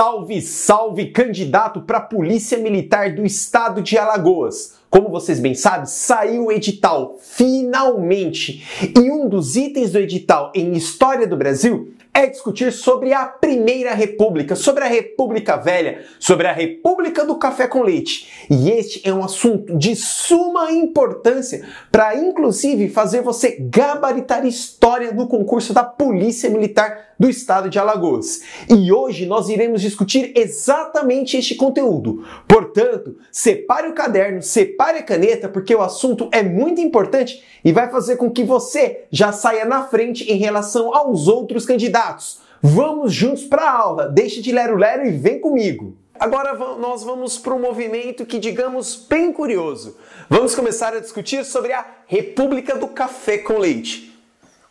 Salve, salve, candidato para a Polícia Militar do Estado de Alagoas! Como vocês bem sabem, saiu o edital, finalmente! E um dos itens do edital em História do Brasil é discutir sobre a Primeira República, sobre a República Velha, sobre a República do Café com Leite. E este é um assunto de suma importância para, inclusive, fazer você gabaritar história no concurso da Polícia Militar do Estado de Alagoas. E hoje nós iremos discutir exatamente este conteúdo. Portanto, separe o caderno, separe a caneta, porque o assunto é muito importante e vai fazer com que você já saia na frente em relação aos outros candidatos. Vamos juntos para a aula, deixe de lero-lero e vem comigo! Agora nós vamos para um movimento que, digamos, bem curioso. Vamos começar a discutir sobre a República do Café com Leite.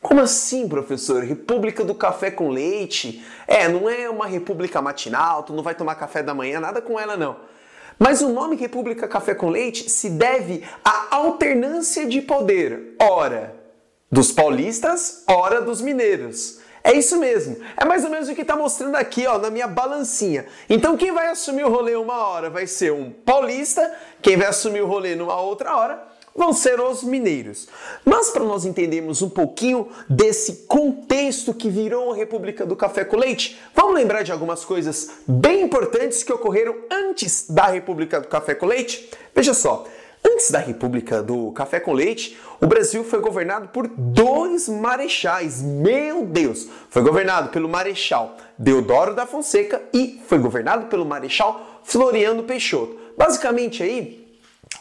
Como assim, professor? República do Café com Leite? Não é uma república matinal, tu não vai tomar café da manhã, nada com ela não. Mas o nome República Café com Leite se deve à alternância de poder, ora dos paulistas, ora dos mineiros. É isso mesmo, é mais ou menos o que está mostrando aqui, ó, na minha balancinha. Então quem vai assumir o rolê uma hora vai ser um paulista, quem vai assumir o rolê numa outra hora vão ser os mineiros. Mas para nós entendermos um pouquinho desse contexto que virou a República do Café com Leite, vamos lembrar de algumas coisas bem importantes que ocorreram antes da República do Café com Leite? Veja só, antes da República do Café com Leite, o Brasil foi governado por dois marechais. Meu Deus! Foi governado pelo Marechal Deodoro da Fonseca e foi governado pelo Marechal Floriano Peixoto. Basicamente aí,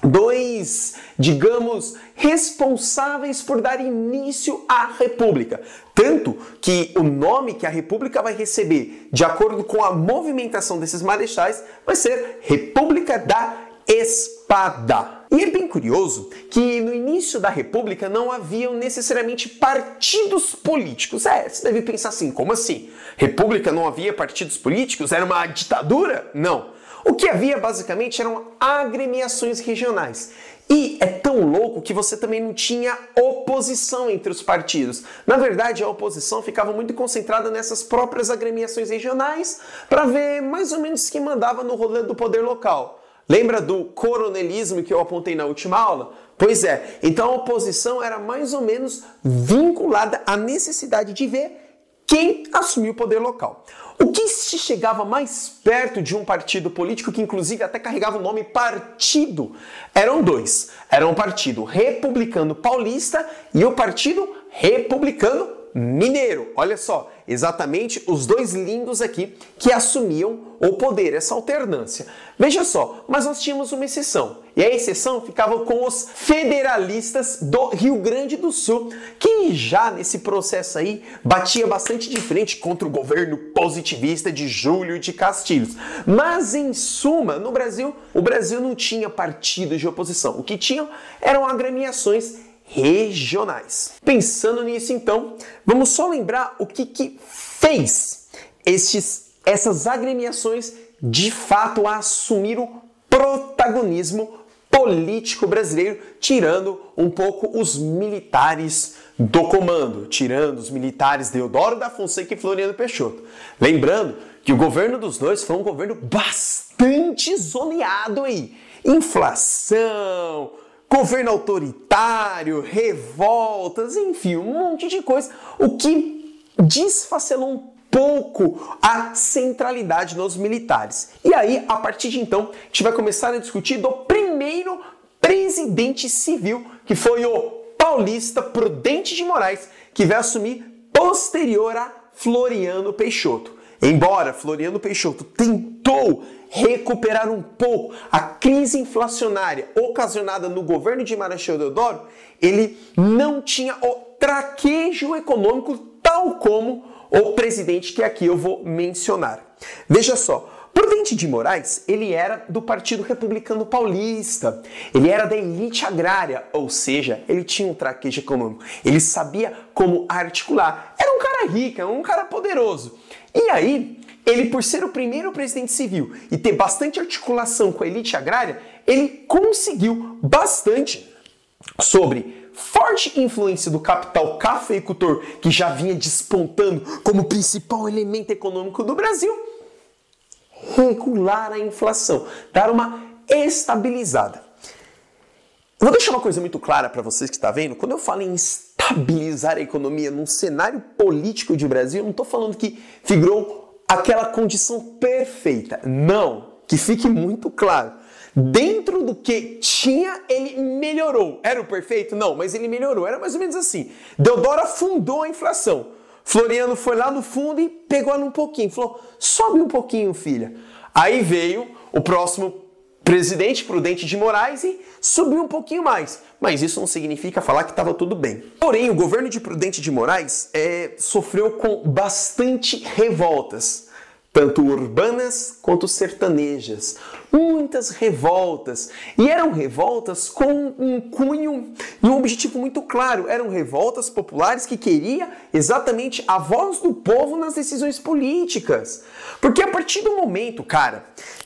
dois, digamos, responsáveis por dar início à República. Tanto que o nome que a República vai receber, de acordo com a movimentação desses marechais, vai ser República da Espada. E é bem curioso que no início da República não haviam necessariamente partidos políticos. Você deve pensar assim, como assim? República não havia partidos políticos? Era uma ditadura? Não. O que havia basicamente eram agremiações regionais. E é tão louco que você também não tinha oposição entre os partidos. Na verdade, a oposição ficava muito concentrada nessas próprias agremiações regionais para ver mais ou menos quem mandava no rolê do poder local. Lembra do coronelismo que eu apontei na última aula? Pois é, então a oposição era mais ou menos vinculada à necessidade de ver quem assumiu o poder local. O que se chegava mais perto de um partido político, que inclusive até carregava o nome partido, eram dois. Era o Partido Republicano Paulista e o Partido Republicano Mineiro. Olha só, exatamente os dois lindos aqui que assumiam o poder, essa alternância. Veja só, mas nós tínhamos uma exceção. E a exceção ficava com os federalistas do Rio Grande do Sul, que já nesse processo aí batia bastante de frente contra o governo positivista de Júlio de Castilhos. Mas em suma, no Brasil, o Brasil não tinha partidos de oposição. O que tinham eram agremiações regionais. Pensando nisso, então, vamos só lembrar o que fez essas agremiações de fato assumir o protagonismo político brasileiro, tirando um pouco os militares do comando, tirando os militares Deodoro da Fonseca e Floriano Peixoto. Lembrando que o governo dos dois foi um governo bastante zoneado aí. Inflação, governo autoritário, revoltas, enfim, um monte de coisa, o que desfacelou um pouco a centralidade nos militares. E aí, a partir de então, a gente vai começar a discutir do primeiro presidente civil, que foi o paulista Prudente de Moraes, que vai assumir posterior a Floriano Peixoto. Embora Floriano Peixoto tentou recuperar um pouco a crise inflacionária ocasionada no governo de Marechal Deodoro, ele não tinha o traquejo econômico tal como o presidente que aqui eu vou mencionar. Veja só, Prudente de Moraes, ele era do Partido Republicano Paulista, ele era da elite agrária, ou seja, ele tinha um traquejo econômico, ele sabia como articular, era um cara rico, um cara poderoso. E aí, ele, por ser o primeiro presidente civil e ter bastante articulação com a elite agrária, ele conseguiu bastante sobre forte influência do capital cafeicultor, que já vinha despontando como principal elemento econômico do Brasil, regular a inflação, dar uma estabilizada. Eu vou deixar uma coisa muito clara para vocês que estão vendo. Quando eu falo em estabilizar a economia num cenário político de Brasil, eu não estou falando que figurou aquela condição perfeita. Não, que fique muito claro. Dentro do que tinha, ele melhorou. Era o perfeito? Não, mas ele melhorou. Era mais ou menos assim. Deodoro afundou a inflação. Floriano foi lá no fundo e pegou ela um pouquinho. Falou, sobe um pouquinho, filha. Aí veio o próximo presidente, Prudente de Moraes, e subiu um pouquinho mais. Mas isso não significa falar que estava tudo bem. Porém, o governo de Prudente de Moraes sofreu com bastante revoltas, tanto urbanas quanto sertanejas. Muitas revoltas. E eram revoltas com um cunho e um objetivo muito claro. Eram revoltas populares que queriam exatamente a voz do povo nas decisões políticas. Porque a partir do momento, cara,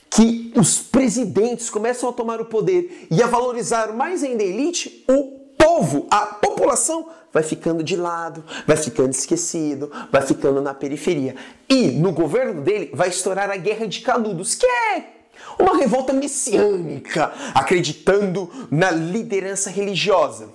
que os presidentes começam a tomar o poder e a valorizar mais ainda a elite, o povo, a população, vai ficando de lado, vai ficando esquecido, vai ficando na periferia. E no governo dele vai estourar a Guerra de Canudos, que é uma revolta messiânica, acreditando na liderança religiosa.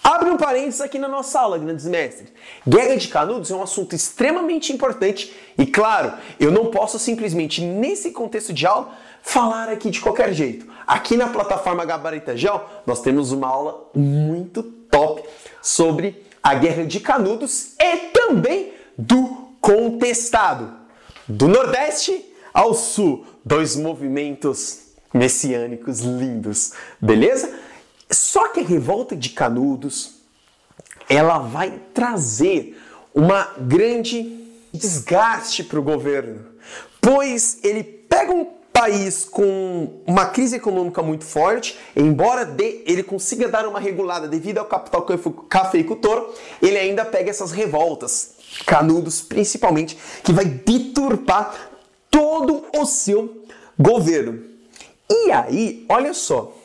Abre um parênteses aqui na nossa aula, grandes mestres. Guerra de Canudos é um assunto extremamente importante e, claro, eu não posso simplesmente, nesse contexto de aula, falar aqui de qualquer jeito. Aqui na plataforma Gabarita Gel, nós temos uma aula muito top sobre a Guerra de Canudos e também do contestado. Do Nordeste ao Sul, dois movimentos messiânicos lindos, beleza? Só que a revolta de Canudos, ela vai trazer uma grande desgaste para o governo, pois ele pega um país com uma crise econômica muito forte, embora ele consiga dar uma regulada devido ao capital cafeicultor, ele ainda pega essas revoltas, Canudos principalmente, que vai deturpar todo o seu governo. E aí, olha só,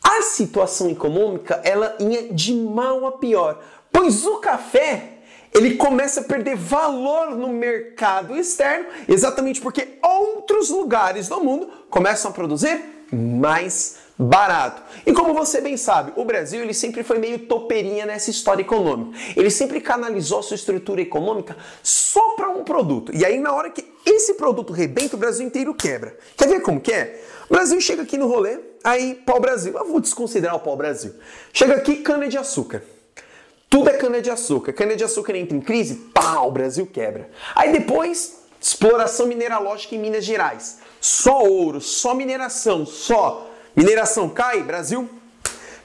a situação econômica, ela ia de mal a pior, pois o café, ele começa a perder valor no mercado externo, exatamente porque outros lugares do mundo começam a produzir mais barato. E como você bem sabe, o Brasil ele sempre foi meio topeirinha nessa história econômica. Ele sempre canalizou a sua estrutura econômica só para um produto. E aí na hora que esse produto rebenta, o Brasil inteiro quebra. Quer ver como que é? O Brasil chega aqui no rolê, aí pau-brasil. Eu vou desconsiderar o pau-brasil. Chega aqui, cana-de-açúcar. Tudo é cana-de-açúcar. Cana-de-açúcar entra em crise, pau, o Brasil quebra. Aí depois, exploração mineralógica em Minas Gerais. Só ouro, só mineração, só. Mineração cai, Brasil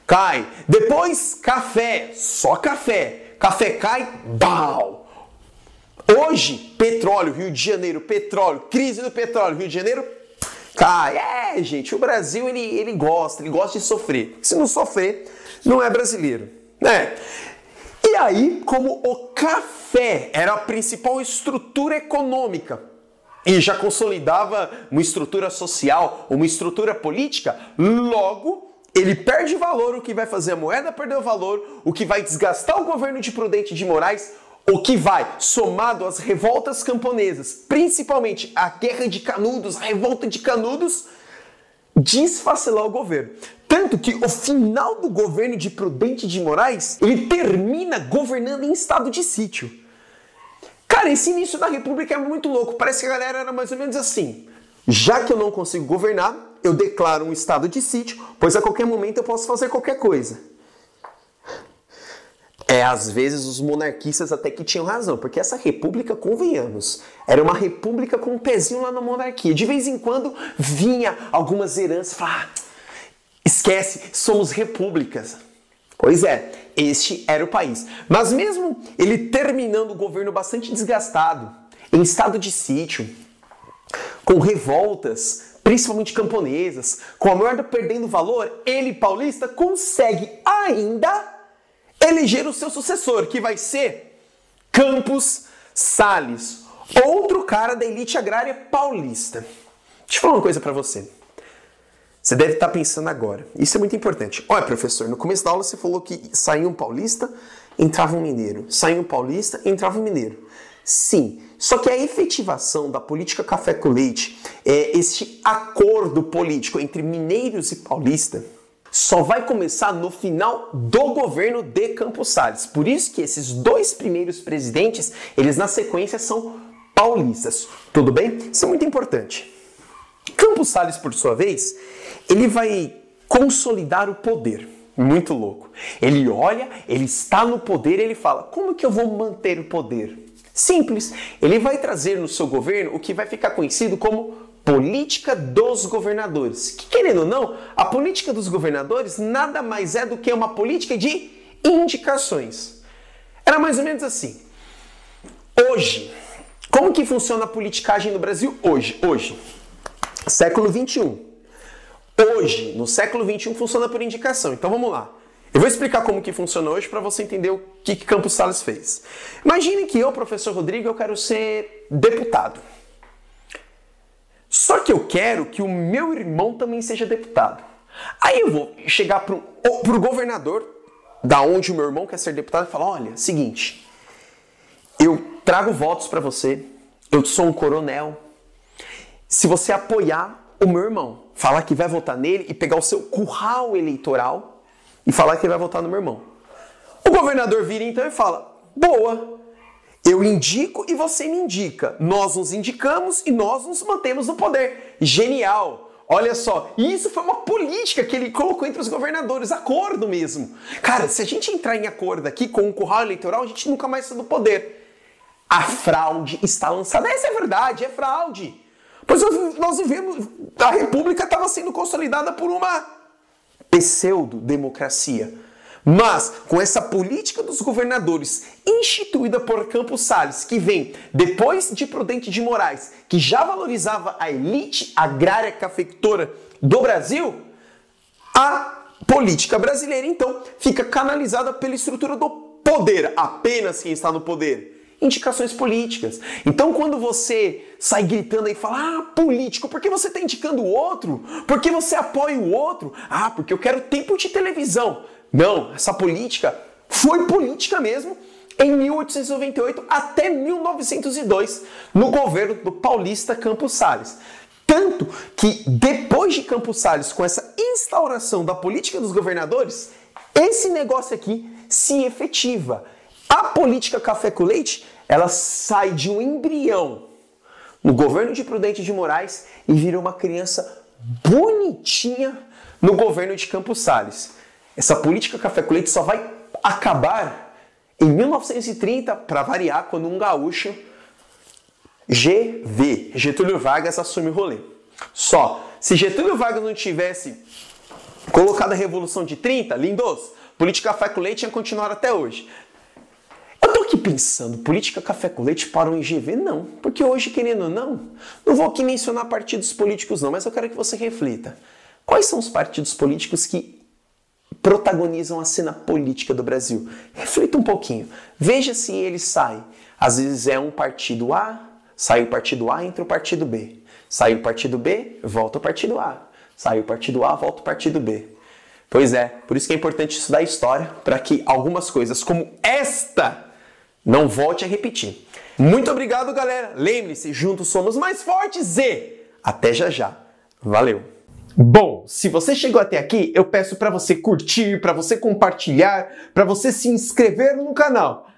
cai. Depois, café, só café. Café cai, pau. Hoje, petróleo, Rio de Janeiro, petróleo, crise do petróleo, Rio de Janeiro, cai. Gente, o Brasil, ele gosta de sofrer. Se não sofrer, não é brasileiro, né? E aí, como o café era a principal estrutura econômica e já consolidava uma estrutura social, uma estrutura política, logo ele perde valor, o que vai fazer a moeda perder o valor, o que vai desgastar o governo de Prudente de Moraes, o que vai, somado às revoltas camponesas, principalmente a Guerra de Canudos, a revolta de Canudos, desfacelar o governo. Tanto que o final do governo de Prudente de Moraes, ele termina governando em estado de sítio. Cara, esse início da República é muito louco. Parece que a galera era mais ou menos assim. Já que eu não consigo governar, eu declaro um estado de sítio, pois a qualquer momento eu posso fazer qualquer coisa. Às vezes os monarquistas até que tinham razão, porque essa república, convenhamos, era uma república com um pezinho lá na monarquia. De vez em quando vinha algumas heranças e falava, esquece, somos repúblicas. Pois é, este era o país. Mas mesmo ele terminando o governo bastante desgastado, em estado de sítio, com revoltas, principalmente camponesas, com a moeda perdendo valor, ele, paulista, consegue ainda eleger o seu sucessor, que vai ser Campos Salles, outro cara da elite agrária paulista. Deixa eu falar uma coisa pra você. Você deve estar pensando agora. Isso é muito importante. Olha, professor, no começo da aula você falou que saía um paulista, entrava um mineiro. Saía um paulista, entrava um mineiro. Sim, só que a efetivação da política café com leite, este acordo político entre mineiros e paulistas só vai começar no final do governo de Campos Salles. Por isso que esses dois primeiros presidentes, eles na sequência são paulistas. Tudo bem? Isso é muito importante. Campos Salles, por sua vez, ele vai consolidar o poder. Muito louco. Ele olha, ele está no poder e ele fala, como que eu vou manter o poder? Simples. Ele vai trazer no seu governo o que vai ficar conhecido como política dos governadores. Que, querendo ou não, a política dos governadores nada mais é do que uma política de indicações. Era mais ou menos assim. Hoje, como que funciona a politicagem no Brasil hoje? Século XXI. Hoje, no século XXI, funciona por indicação. Então vamos lá. Eu vou explicar como que funciona hoje para você entender o que Campos Salles fez. Imagine que eu, professor Rodrigo, eu quero ser deputado. Só que eu quero que o meu irmão também seja deputado. Aí eu vou chegar pro governador, da onde o meu irmão quer ser deputado, e falar, olha, seguinte, eu trago votos para você, eu sou um coronel, se você apoiar o meu irmão, falar que vai votar nele e pegar o seu curral eleitoral e falar que vai votar no meu irmão. O governador vira então e fala, boa, eu indico e você me indica. Nós nos indicamos e nós nos mantemos no poder. Genial! Olha só, e isso foi uma política que ele colocou entre os governadores, acordo mesmo. Cara, se a gente entrar em acordo aqui com um curral eleitoral, a gente nunca mais está no poder. A fraude está lançada. Essa é verdade, é fraude. Pois nós vivemos, a República estava sendo consolidada por uma pseudo-democracia. Mas, com essa política dos governadores instituída por Campos Salles, que vem depois de Prudente de Moraes, que já valorizava a elite agrária cafeicultora do Brasil, a política brasileira, então, fica canalizada pela estrutura do poder. Apenas quem está no poder. Indicações políticas. Então, quando você sai gritando e fala, político, por que você está indicando o outro? Por que você apoia o outro? Porque eu quero tempo de televisão. Não, essa política foi política mesmo em 1898 até 1902, no governo do paulista Campos Salles. Tanto que depois de Campos Salles, com essa instauração da política dos governadores, esse negócio aqui se efetiva. A política café com leite, ela sai de um embrião no governo de Prudente de Moraes e vira uma criança bonitinha no governo de Campos Salles. Essa política café com leite só vai acabar em 1930, para variar, quando um gaúcho, Getúlio Vargas, assume o rolê. Só, se Getúlio Vargas não tivesse colocado a Revolução de 30, lindos, política café com leite ia continuar até hoje. Eu tô aqui pensando, política café com leite parou em GV? Não, porque hoje, querendo ou não vou aqui mencionar partidos políticos não, mas eu quero que você reflita. Quais são os partidos políticos que protagonizam a cena política do Brasil? Reflita um pouquinho. Veja se ele sai. Às vezes é um partido A, sai o partido A, entra o partido B. Sai o partido B, volta o partido A. Sai o partido A, volta o partido B. Pois é, por isso que é importante estudar história, para que algumas coisas como esta não volte a repetir. Muito obrigado, galera. Lembre-se, juntos somos mais fortes e até já já. Valeu! Bom, se você chegou até aqui, eu peço para você curtir, para você compartilhar, para você se inscrever no canal.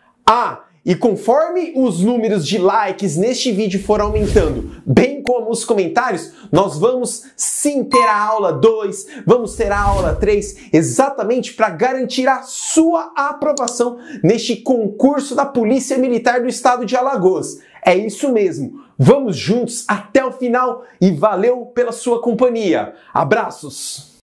E conforme os números de likes neste vídeo for aumentando, bem como os comentários, nós vamos sim ter a aula 2, vamos ter a aula 3, exatamente para garantir a sua aprovação neste concurso da Polícia Militar do Estado de Alagoas. É isso mesmo, vamos juntos até o final e valeu pela sua companhia. Abraços!